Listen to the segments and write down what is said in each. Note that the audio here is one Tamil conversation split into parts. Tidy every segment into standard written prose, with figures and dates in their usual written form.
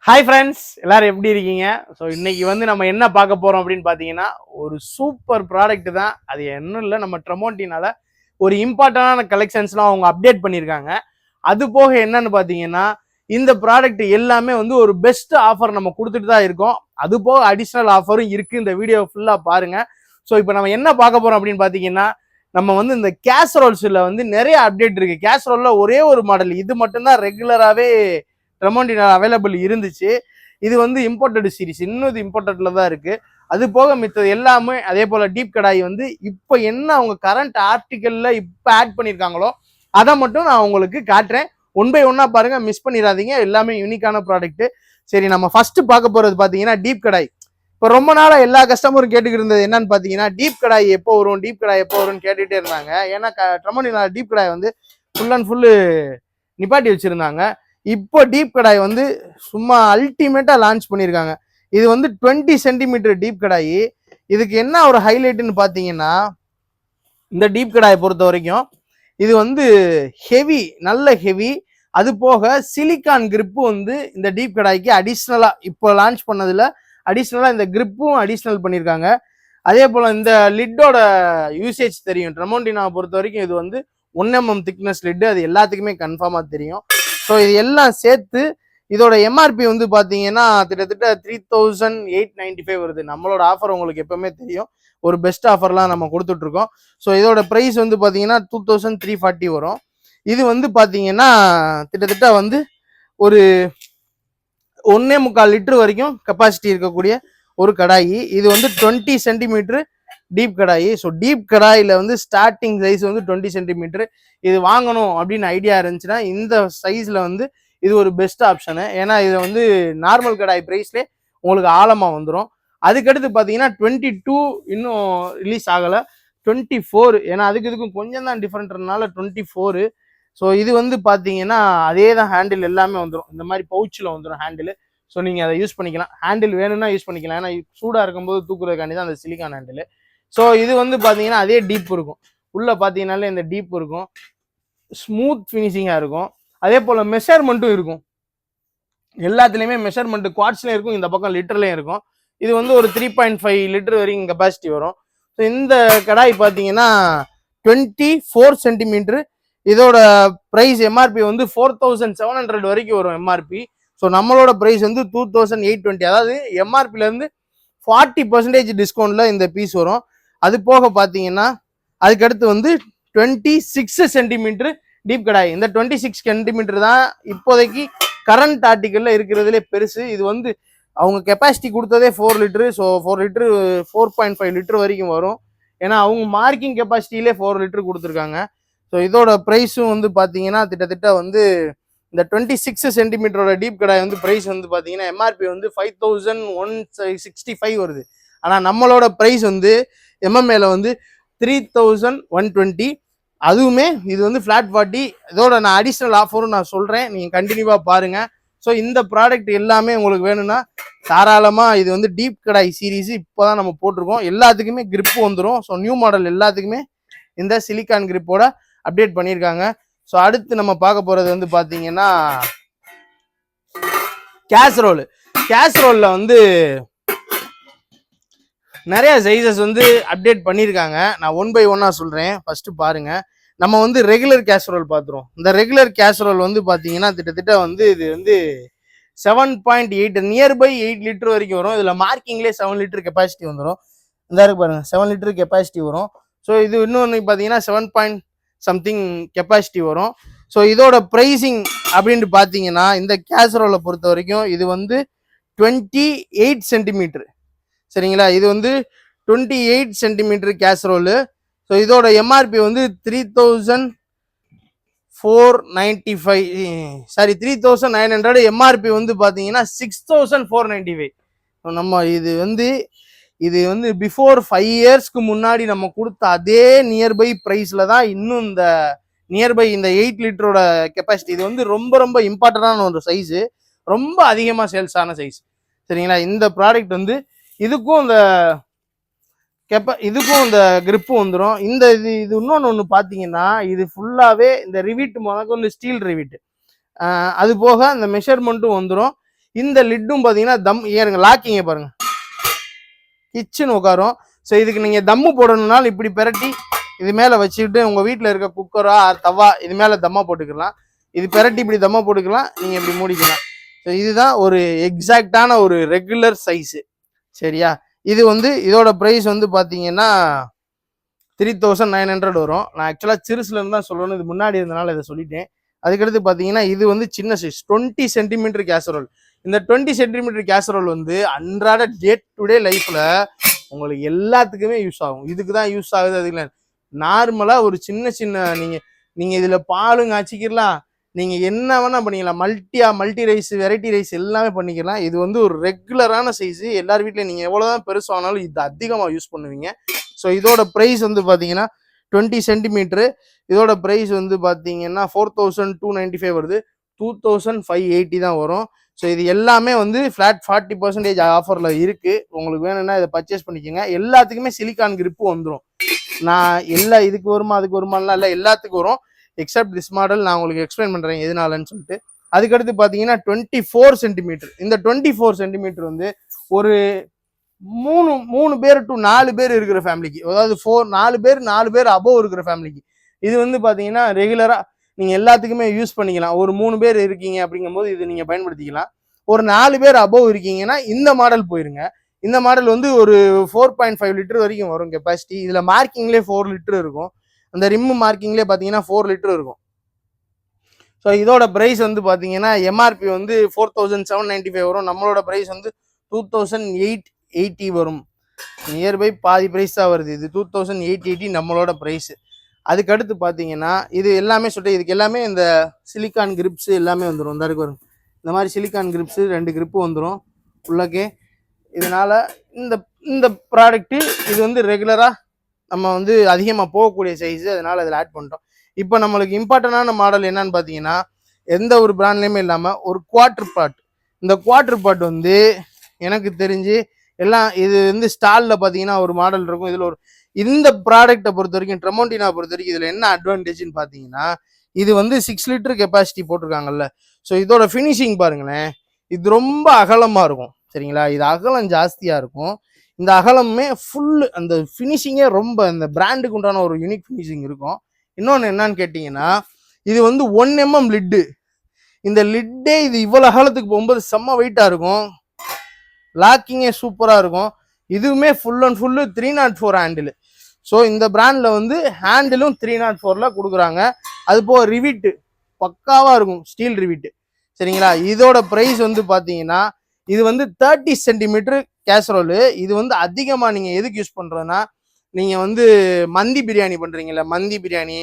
ஹாய் ஃப்ரெண்ட்ஸ், எல்லாரும் எப்படி இருக்கீங்க? ஸோ இன்னைக்கு வந்து நம்ம என்ன பார்க்க போறோம் அப்படின்னு பார்த்தீங்கன்னா, ஒரு சூப்பர் ப்ராடக்ட் தான். அது இன்னும் இல்லை, நம்ம ட்ரமோண்டினால ஒரு இம்பார்ட்டன்டான கலெக்ஷன்ஸ்லாம் அவங்க அப்டேட் பண்ணியிருக்காங்க. அது போக என்னன்னு பார்த்தீங்கன்னா, இந்த ப்ராடக்ட் எல்லாமே வந்து ஒரு பெஸ்ட் ஆஃபர் நம்ம கொடுத்துட்டு தான் இருக்கோம். அது போக அடிஷ்னல் ஆஃபரும் இருக்கு. இந்த வீடியோ ஃபுல்லாக பாருங்க. ஸோ இப்போ நம்ம என்ன பார்க்க போறோம் அப்படின்னு பார்த்தீங்கன்னா, நம்ம வந்து இந்த கேஸ்ரோல்ஸில் வந்து நிறைய அப்டேட் இருக்கு. கேஸ்ரோலில் ஒரே ஒரு மாடல் இது மட்டும்தான் ரெகுலராகவே ட்ரமோண்டினா அவைலபிள் இருந்துச்சு. இது வந்து இம்போர்ட்டட் சீரிஸ், இன்னும் இது இம்போர்ட்டட்ல தான் இருக்கு. அது போக மித்தது எல்லாமே அதே போல டீப் கடாய் வந்து இப்போ என்ன அவங்க கரண்ட் ஆர்டிக்கல்ல இப்போ ஆட் பண்ணியிருக்காங்களோ அதை மட்டும் நான் உங்களுக்கு காட்டுறேன். ஒன் பை ஒன்னா பாருங்க, மிஸ் பண்ணிடாதீங்க. எல்லாமே யூனிக்கான ப்ராடக்ட். சரி, நம்ம ஃபர்ஸ்ட் பார்க்க போறது பாத்தீங்கன்னா டீப் கடாய். இப்போ ரொம்ப நாளா எல்லா கஸ்டமரும் கேட்டுக்கிட்டு இருந்தது என்னன்னு பாத்தீங்கன்னா, டீப் கடாய் எப்போ வரும், டீப் கடாய் எப்போ வரும்னு கேட்டுட்டே இருந்தாங்க. ஏன்னா ட்ரமோண்டினா டீப் கடாய் வந்து ஃபுல் அண்ட் ஃபுல்லு நிப்பாட்டி வச்சிருந்தாங்க. இப்போ டீப் கடாய் வந்து சும்மா அல்டிமேட்டா லான்ச் பண்ணியிருக்காங்க. இது வந்து 20 சென்டிமீட்டர் டீப் கடாய். இதுக்கு என்ன ஒரு ஹைலைட்னு பார்த்தீங்கன்னா, இந்த டீப் கடாயை பொறுத்த வரைக்கும் இது வந்து ஹெவி, நல்ல ஹெவி. அது போக சிலிக்கான் கிரிப்பு வந்து இந்த டீப் கடாய்க்கு அடிஷ்னலா இப்போ லான்ச் பண்ணதுல அடிஷ்னலா இந்த கிரிப்பும் அடிஷ்னல் பண்ணியிருக்காங்க. அதே போல இந்த லிட்டோட யூசேஜ் தெரியும். ட்ரமோண்டினாவை பொறுத்த வரைக்கும் இது வந்து 1mm திக்னஸ் லிட்டு, அது எல்லாத்துக்குமே கன்ஃபார்மா தெரியும். ஸோ இது எல்லாம் சேர்த்து இதோட எம்ஆர்பி வந்து பார்த்தீங்கன்னா கிட்டத்தட்ட 3895 வருது. நம்மளோட ஆஃபர் உங்களுக்கு எப்பவுமே தெரியும், ஒரு பெஸ்ட் ஆஃபர்லாம் நம்ம கொடுத்துட்ருக்கோம். ஸோ இதோட ப்ரைஸ் வந்து பார்த்தீங்கன்னா 2340 வரும். இது வந்து பார்த்தீங்கன்னா கிட்டத்தட்ட வந்து ஒரு 1.25 லிட்டர் வரைக்கும் கெப்பாசிட்டி இருக்கக்கூடிய ஒரு கடாயி. இது வந்து 20 சென்டிமீட்டர் டீப் கடாயி. ஸோ டீப் கடாயில் வந்து ஸ்டார்டிங் சைஸ் வந்து 20 சென்டிமீட்டர். இது வாங்கணும் அப்படின்னு ஐடியா இருந்துச்சுன்னா இந்த சைஸில் வந்து இது ஒரு பெஸ்ட் ஆப்ஷனு. ஏன்னா இதை வந்து நார்மல் கடாய் ப்ரைஸ்லேயே உங்களுக்கு ஆழமாக வந்துடும். அதுக்கடுத்து பார்த்தீங்கன்னா 22 இன்னும் ரிலீஸ் ஆகலை, 24. ஏன்னா அதுக்கு இதுக்கும் கொஞ்சம் தான் டிஃப்ரெண்ட்னால 24. ஸோ இது வந்து பார்த்தீங்கன்னா அதே தான், ஹேண்டில் எல்லாமே வந்துடும். இந்த மாதிரி பவுச்சில் வந்துடும் ஹேண்டில். ஸோ நீங்கள் அதை யூஸ் பண்ணிக்கலாம். ஹேண்டில் வேணும்னா யூஸ் பண்ணிக்கலாம். ஏன்னா சூடாக இருக்கும்போது தூக்குறதுக்காண்டி தான் அந்த சிலிக்கான் ஹேண்டில். ஸோ இது வந்து பார்த்தீங்கன்னா அதே டீப் இருக்கும். உள்ளே பார்த்தீங்கன்னாலே இந்த டீப் இருக்கும், ஸ்மூத் ஃபினிஷிங்காக இருக்கும். அதே போல் மெஷர்மெண்ட்டும் இருக்கும். எல்லாத்துலேயுமே மெஷர்மெண்ட் குவார்ட்ஸ்லேயும் இருக்கும், இந்த பக்கம் லிட்டர்லேயும் இருக்கும். இது வந்து ஒரு 3.5 லிட்டர் வரைக்கும் கெப்பாசிட்டி வரும். ஸோ இந்த கடாய் பார்த்தீங்கன்னா 24 சென்டிமீட்டர். இதோட ப்ரைஸ் எம்ஆர்பி வந்து 4700 வரைக்கும் வரும் எம்ஆர்பி. ஸோ நம்மளோட ப்ரைஸ் வந்து 2820. அதாவது எம்ஆர்பிலேருந்து 40% டிஸ்கவுண்ட்டில் இந்த பீஸ் வரும். அது போக பார்த்தீங்கன்னா அதுக்கடுத்து வந்து 26 சென்டிமீட்டர் டீப் கடாய். இந்த 26 சென்டிமீட்டர் தான் இப்போதைக்கு கரண்ட் ஆர்டிக்கலில் இருக்கிறதுலே பெருசு. இது வந்து அவங்க கெப்பாசிட்டி கொடுத்ததே 4 லிட்டரு. ஸோ 4 லிட்டரு 4.5 லிட்டர் வரைக்கும் வரும். ஏன்னா அவங்க மார்க்கிங் கெப்பாசிட்டியிலே 4 லிட்டர் கொடுத்துருக்காங்க. ஸோ இதோட ப்ரைஸும் வந்து பார்த்தீங்கன்னா கிட்டத்தட்ட வந்து இந்த 26 சென்டிமீட்டரோட டீப் கடாய் வந்து ப்ரைஸ் வந்து பார்த்தீங்கன்னா எம்ஆர்பி வந்து 5165 வருது. ஆனால் நம்மளோட ப்ரைஸ் வந்து எம்எம்ஏல வந்து 3120. அதுவுமே இது வந்து ஃப்ளாட் 40. இதோட நான் அடிஷ்னல் ஆஃபரும் நான் சொல்கிறேன், நீங்கள் கண்டினியூவாக பாருங்கள். ஸோ இந்த ப்ராடக்ட் எல்லாமே உங்களுக்கு வேணும்னா தாராளமாக, இது வந்து டீப் கடாய் சீரீஸ் இப்போ தான் நம்ம போட்டிருக்கோம். எல்லாத்துக்குமே கிரிப்பு வந்துடும். ஸோ நியூ மாடல் எல்லாத்துக்குமே இந்த சிலிக்கான் கிரிப்போட அப்டேட் பண்ணியிருக்காங்க. ஸோ அடுத்து நம்ம பார்க்க போகிறது வந்து பார்த்தீங்கன்னா கேஸ்ரோல். கேஸ்ரோலில் வந்து நிறைய சைஸஸ் வந்து அப்டேட் பண்ணியிருக்காங்க. நான் ஒன் பை ஒன்னா சொல்கிறேன். ஃபர்ஸ்ட் பாருங்க, நம்ம வந்து ரெகுலர் கேஸ்ரோல் பார்த்துருவோம். இந்த ரெகுலர் கேஸ்ரோல் வந்து பார்த்தீங்கன்னா கிட்டத்தட்ட வந்து இது வந்து 7.8 நியர்பை 8 லிட்டர் வரைக்கும் வரும். இதில் மார்க்கிங்லேயே 7 லிட்டர் கெப்பாசிட்டி வந்துடும். இந்த இருக்கு பாருங்க, 7 லிட்டர் கெப்பாசிட்டி வரும். ஸோ இது இன்னொன்று பார்த்தீங்கன்னா 7 சம்திங் கெப்பாசிட்டி வரும். ஸோ இதோட ப்ரைஸிங் அப்படின்ட்டு பார்த்தீங்கன்னா இந்த கேஸ்ரோலை பொறுத்த வரைக்கும் இது வந்து 28 சென்டிமீட்டர். சரிங்களா, இது வந்து 28 சென்டிமீட்டர் கேஸ்ரோலு. ஸோ இதோட எம்ஆர்பி வந்து 3900. எம்ஆர்பி வந்து பார்த்தீங்கன்னா 6495. நம்ம இது வந்து பிஃபோர் 5 இயர்ஸ்க்கு முன்னாடி நம்ம கொடுத்த அதே நியர்பை ப்ரைஸில் தான் இன்னும் இந்த நியர்பை இந்த 8 லிட்டரோட கெப்பாசிட்டி. இது வந்து ரொம்ப ரொம்ப இம்பார்ட்டண்டான ஒரு சைஸு, ரொம்ப அதிகமாக சேல்ஸ் ஆன சைஸ். சரிங்களா, இந்த ப்ராடக்ட் வந்து இதுக்கும் இந்த கிரிப்பும் வந்துடும். இது இன்னொன்று பார்த்தீங்கன்னா இது ஃபுல்லாகவே இந்த ரிவிட் முதல்ல ஸ்டீல் ரிவிட். அது போக இந்த மெஷர்மெண்ட்டும் வந்துடும். இந்த லிட்டும் பார்த்தீங்கன்னா தம் ஏறுங்க லாக்கிங்க பாருங்க, கிச்சன் உட்காரும். ஸோ இதுக்கு நீங்கள் தம்மு போடணும்னாலும் இப்படி பெரட்டி இது மேலே வச்சுக்கிட்டு உங்கள் வீட்டில் இருக்க குக்கரா தவா இது மேலே தம்மா போட்டுக்கலாம். இது பெரட்டி இப்படி தம்மா போட்டுக்கலாம், நீங்கள் இப்படி மூடிக்கலாம். ஸோ இதுதான் ஒரு எக்ஸாக்டான ஒரு ரெகுலர் சைஸு. சரியா? இது வந்து இதோட ப்ரைஸ் வந்து பார்த்தீங்கன்னா 3900 வரும். நான் ஆக்சுவலாக சிறுசுலேருந்து தான் சொல்லணும், இது முன்னாடி இருந்தனால இதை சொல்லிட்டேன். அதுக்கடுத்து பார்த்தீங்கன்னா இது வந்து சின்ன சைஸ் 20 சென்டிமீட்டர் கேசரோல். இந்த 20 சென்டிமீட்டர் கேசரோல் வந்து அன்றாட டே டு டே லைஃப்பில் உங்களுக்கு எல்லாத்துக்குமே யூஸ் ஆகும். இதுக்கு தான் யூஸ் ஆகுது. அதுக்கு நார்மலாக ஒரு சின்ன சின்ன நீங்கள் இதில் பாலும் காய்ச்சிக்கலாம், நீங்கள் என்ன வேணால் பண்ணிக்கலாம். மல்டி ரைஸ் வெரைட்டி ரைஸ் எல்லாமே பண்ணிக்கலாம். இது வந்து ஒரு ரெகுலரான சைஸு. எல்லார் வீட்லையும் நீங்கள் எவ்வளோதான் பெருசானாலும் இது அதிகமாக யூஸ் பண்ணுவீங்க. ஸோ இதோட ப்ரைஸ் வந்து பார்த்தீங்கன்னா 20 சென்டிமீட்ரு. இதோட ப்ரைஸ் வந்து பார்த்தீங்கன்னா 4295 வருது. 2580 தான் வரும். ஸோ இது எல்லாமே வந்து ஃப்ளாட் 40% ஆஃபரில் இருக்குது. உங்களுக்கு வேணும்னா இதை பர்ச்சேஸ் பண்ணிக்கோங்க. எல்லாத்துக்குமே சிலிக்கான் கிரிப்பு வந்துடும். நான் இதுக்கு வருமா அதுக்கு வருமானலாம் இல்லை, எல்லாத்துக்கும் வரும். எக்ஸப்ட் திஸ் மாடல் நான் உங்களுக்கு எக்ஸ்பிளைன் பண்ணுறேன் எதனாலன்னு சொல்லிட்டு. அதுக்கடுத்து பார்த்தீங்கன்னா 24 சென்டிமீட்டர். இந்த 24 சென்டிமீட்டர் வந்து ஒரு 3 பேர் டு 4 பேர் இருக்கிற ஃபேமிலிக்கு, அதாவது 4 பேர் அபோவ் இருக்கிற ஃபேமிலிக்கு இது வந்து பார்த்தீங்கன்னா ரெகுலராக நீங்கள் எல்லாத்துக்குமே யூஸ் பண்ணிக்கலாம். ஒரு 3 பேர் இருக்கீங்க அப்படிங்கும்போது இது நீங்கள் பயன்படுத்திக்கலாம். ஒரு 4 பேர் அபோவ் இருக்கீங்கன்னா இந்த மாடல் போயிருங்க. இந்த மாடல் வந்து ஒரு 4.5 லிட்டர் வரைக்கும் வரும் கெப்பாசிட்டி. இதில் மார்க்கிங்லேயே 4 லிட்டர் இருக்கும். அந்த ரிம்மு மார்க்கிங்லேயே பார்த்தீங்கன்னா 4 லிட்டர் இருக்கும். ஸோ இதோட ப்ரைஸ் வந்து பார்த்தீங்கன்னா எம்ஆர்பி வந்து 4795 வரும். நம்மளோட ப்ரைஸ் வந்து 2880 வரும். நியர்பை பாதி ப்ரைஸ் தான் வருது. இது 2880 நம்மளோட ப்ரைஸு. அதுக்கடுத்து பார்த்தீங்கன்னா இது எல்லாமே சொல்லிட்டு இதுக்கு எல்லாமே இந்த சிலிக்கான் கிரிப்ஸு எல்லாமே வந்துடும். இந்த இருக்கு வரும் இந்த மாதிரி சிலிக்கான் கிரிப்ஸு 2 கிரிப்பு வந்துடும் உள்ளக்கே. இதனால் இந்த ப்ராடக்ட்டு இது வந்து ரெகுலராக நம்ம வந்து அதிகமாக போகக்கூடிய சைஸு. அதனால் அதில் ஆட் பண்ணிட்டோம். இப்போ நம்மளுக்கு இம்பார்ட்டண்டான மாடல் என்னன்னு பார்த்தீங்கன்னா எந்த ஒரு பிராண்ட்லேயுமே இல்லாமல் ஒரு குவார்டர் பாட். இந்த குவார்டர் பாட் வந்து எனக்கு தெரிஞ்சு எல்லாம் இது வந்து ஸ்டாலில் பார்த்தீங்கன்னா ஒரு மாடல் இருக்கும். இதில் இந்த ப்ராடக்டை பொறுத்த வரைக்கும் ட்ரெமோண்டினா பொறுத்த வரைக்கும் இதில் என்ன அட்வான்டேஜ்னு பார்த்தீங்கன்னா இது வந்து 6 லிட்டர் கெப்பாசிட்டி போட்டிருக்காங்கல்ல. ஸோ இதோட ஃபினிஷிங் பாருங்களேன், இது ரொம்ப அகலமாக இருக்கும். சரிங்களா? இது அகலம் ஜாஸ்தியாக இருக்கும். இந்த அகலமே ஃபுல்லு அந்த ஃபினிஷிங்கே ரொம்ப இந்த பிராண்டுக்கு உண்டான ஒரு யூனிக் ஃபினிஷிங் இருக்கும். இன்னொன்று என்னன்னு கேட்டிங்கன்னா இது வந்து 1 mm லிட்டு. இந்த லிட்டே இது இவ்வளோ அகலத்துக்கு போகும்போது செம்ம வெயிட்டாக இருக்கும். லாக்கிங்கே சூப்பராக இருக்கும். இதுவுமே full and full 304 handle. So இந்த பிராண்டில் வந்து ஹேண்டிலும் 304 கொடுக்குறாங்க. அது போக ரிவிட்டு பக்காவாக இருக்கும், ஸ்டீல் ரிவிட்டு. சரிங்களா? இதோட ப்ரைஸ் வந்து பார்த்தீங்கன்னா இது வந்து 30 சென்டிமீட்டர் கேசரோலு. இது வந்து அதிகமாக நீங்கள் எதுக்கு யூஸ் பண்ணுறதுன்னா நீங்கள் வந்து மந்தி பிரியாணி பண்ணுறீங்களா, மந்தி பிரியாணி,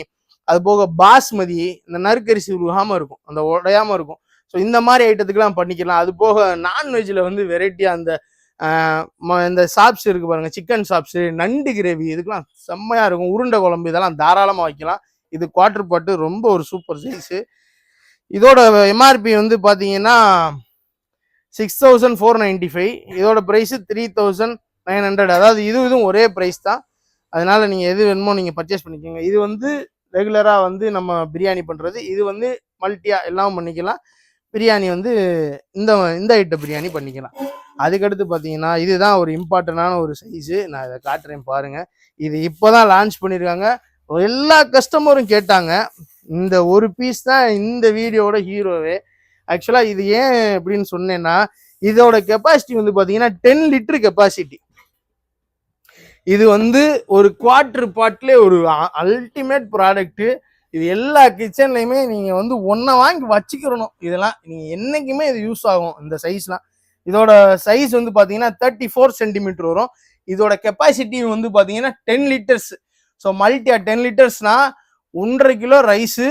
அது போக பாஸ்மதி, இந்த நறுக்கரிசி உருகாமல் இருக்கும், அந்த உடையாமல் இருக்கும். ஸோ இந்த மாதிரி ஐட்டத்துக்குலாம் பண்ணிக்கலாம். அது போக நான்வெஜ்ஜில் வந்து வெரைட்டியாக இந்த சாப்ஸ் இருக்கு பாருங்க, சிக்கன் சாப்ஸு, நண்டு கிரேவி, இதுக்கெல்லாம் செம்மையாக இருக்கும். உருண்டை குழம்பு இதெல்லாம் தாராளமாக வைக்கலாம். இது குவார்டர் பாட்டு ரொம்ப ஒரு சூப்பர் சைஸு. இதோட எம்ஆர்பி வந்து பார்த்தீங்கன்னா 6495. இதோட ப்ரைஸு 3900. அதாவது இதுவும் ஒரே ப்ரைஸ் தான். அதனால நீங்கள் எது வேணுமோ நீங்கள் பர்ச்சேஸ் பண்ணிக்கோங்க. இது வந்து ரெகுலராக வந்து நம்ம பிரியாணி பண்ணுறது. இது வந்து மல்டியாக எல்லாம் பண்ணிக்கலாம். பிரியாணி வந்து இந்த ஐட்டம் பிரியாணி பண்ணிக்கலாம். அதுக்கடுத்து பார்த்தீங்கன்னா இதுதான் ஒரு இம்பார்ட்டண்டான ஒரு சைஸு. நான் இதை காட்டுறேன் பாருங்கள். இது இப்போ தான் லான்ச் பண்ணியிருக்காங்க. எல்லா கஸ்டமரும் கேட்டாங்க. இந்த ஒரு பீஸ் தான் இந்த வீடியோட ஹீரோவே. ஆக்சுவலாக இது ஏன் அப்படின்னு சொன்னேன்னா இதோட கெப்பாசிட்டி வந்து பார்த்தீங்கன்னா 10 லிட்டர் கெப்பாசிட்டி. இது வந்து ஒரு குவார்டர் பாட்லேயே ஒரு அல்டிமேட் ப்ராடக்ட்டு. இது எல்லா கிச்சன்லையுமே நீங்கள் வந்து ஒன்றை வாங்கி வச்சுக்கிறணும். இதெல்லாம் நீங்கள் என்றைக்குமே இது யூஸ் ஆகும். இந்த சைஸ்லாம் இதோட சைஸ் வந்து பார்த்தீங்கன்னா 34 சென்டிமீட்டர் வரும். இதோட கெப்பாசிட்டி வந்து பார்த்தீங்கன்னா 10 லிட்டர்ஸ். ஸோ மல்டியா 10 லிட்டர்ஸ்னால் 1.5 கிலோ ரைஸு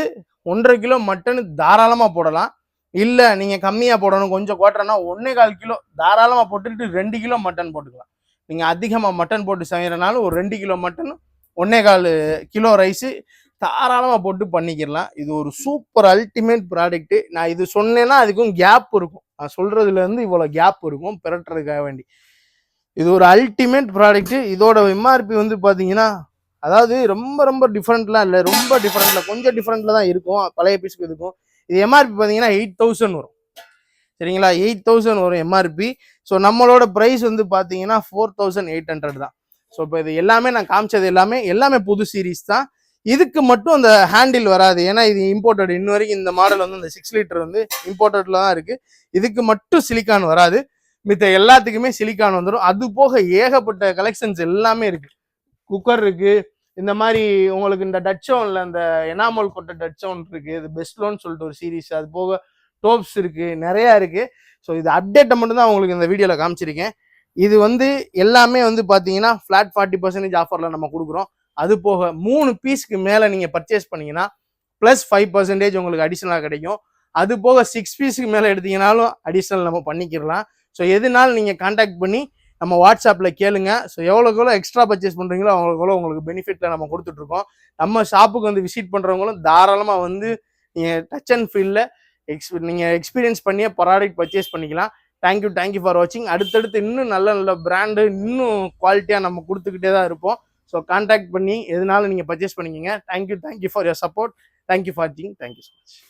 1.5 கிலோ மட்டனு தாராளமாக போடலாம். இல்லை நீங்கள் கம்மியாக போடணும் கொஞ்சம் குவார்டர்னா 1.25 கிலோ தாராளமாக போட்டுட்டு 2 கிலோ மட்டன் போட்டுக்கலாம். நீங்கள் அதிகமாக மட்டன் போட்டு செய்கிறனாலும் ஒரு 2 கிலோ மட்டன் 1.25 கிலோ ரைஸு தாராளமாக போட்டு பண்ணிக்கிடலாம். இது ஒரு சூப்பர் அல்டிமேட் ப்ராடக்ட்டு. நான் இது சொன்னேன்னா அதுக்கும் கேப் இருக்கும். நான் சொல்கிறதுலேருந்து இவ்வளோ கேப் இருக்கும் பெரட்டுறதுக்காக வேண்டி. இது ஒரு அல்டிமேட் ப்ராடக்ட்டு. இதோட எம்ஆர்பி வந்து பார்த்தீங்கன்னா அதாவது ரொம்ப டிஃப்ரெண்ட்லாம் இல்லை, ரொம்ப டிஃப்ரெண்ட்டில் கொஞ்சம் டிஃப்ரெண்ட்டில் தான் இருக்கும் பழைய பீஸுக்கு இதுக்கும். இது எம்ஆர்பி பார்த்தீங்கன்னா 8000 வரும். சரிங்களா. 8000 வரும் எம்ஆர்பி. ஸோ நம்மளோட ப்ரைஸ் வந்து பார்த்தீங்கன்னா 4800 தான். ஸோ இப்போ இது எல்லாமே நான் காமிச்சது எல்லாமே புது சீரீஸ் தான். இதுக்கு மட்டும் அந்த ஹேண்டில் வராது, ஏன்னா இது இம்போர்ட்டட். இன்ன வரைக்கும் இந்த மாடல் வந்து இந்த 6 லிட்டர் வந்து இம்போர்ட்டட்ல தான் இருக்கு. இதுக்கு மட்டும் சிலிக்கான் வராது, மித்த எல்லாத்துக்குமே சிலிக்கான் வந்துடும். அது போக ஏகப்பட்ட கலெக்ஷன்ஸ் எல்லாமே இருக்கு. குக்கர் இருக்கு, இந்த மாதிரி உங்களுக்கு இந்த டச்சோன்ல இந்த எனாமல் கொட்ட டச்சோன் இருக்கு, இது பெஸ்ட்லோன்னு சொல்லிட்டு ஒரு சீரீஸ், அது போக டோப்ஸ் இருக்கு, நிறைய இருக்கு. ஸோ இது அப்டேட்டை மட்டும் தான் உங்களுக்கு இந்த வீடியோவில் காமிச்சிருக்கேன். இது வந்து எல்லாமே வந்து பார்த்தீங்கன்னா ஃப்ளாட் 40% ஆஃபரில் நம்ம கொடுக்குறோம். அது போக 3 பீஸ்க்கு மேலே நீங்கள் பர்ச்சேஸ் பண்ணீங்கன்னா ப்ளஸ் 5% உங்களுக்கு அடிஷ்னலாக கிடைக்கும். அது போக 6 பீஸுக்கு மேலே எடுத்தீங்கனாலும் அடிஷ்னல் நம்ம பண்ணிக்கிடலாம். ஸோ எதுனாலும் நீங்கள் கான்டாக்ட் பண்ணி நம்ம வாட்ஸ்அப்பில் கேளுங்க. ஸோ எவ்வளோக்கு எக்ஸ்ட்ரா பர்ச்சேஸ் பண்ணுறீங்களோ அவ்வளோக்கு உங்களுக்கு பெனிஃபிட்டில் நம்ம கொடுத்துட்ருக்கோம். நம்ம ஷாப்புக்கு வந்து விசிட் பண்ணுறவங்களும் தாராளமாக வந்து நீங்கள் டச் அண்ட் ஃபீல்டில் நீங்கள் எக்ஸ்பீரியன்ஸ் பண்ணியே ப்ராடக்ட் பர்ச்சேஸ் பண்ணிக்கலாம். தேங்க்யூ ஃபார் வாட்சிங். அடுத்தடுத்து இன்னும் நல்ல நல்ல பிராண்டு இன்னும் குவாலிட்டியாக நம்ம கொடுத்துக்கிட்டே தான் இருப்போம். ஸோ கான்டாக்ட் பண்ணி எதுனாலும் நீங்கள் பர்ச்சேஸ் பண்ணிக்கோங்க. Thank you for your support. Thank you for வாட்சிங். Thank you so much.